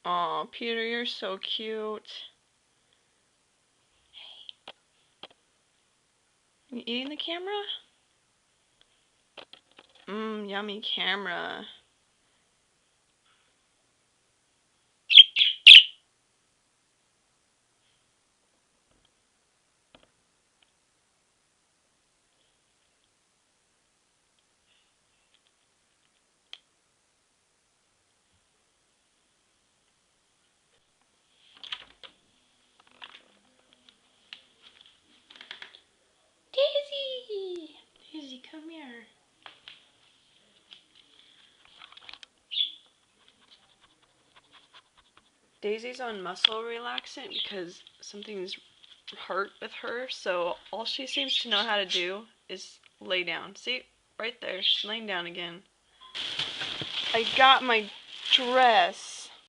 Aw, Peter, you're so cute. Hey. You eating the camera? Yummy camera. Daisy! Daisy, come here. Daisy's on muscle relaxant because something's hurt with her, so all she seems to know how to do is lay down. See? Right there. She's laying down again. I got my dress.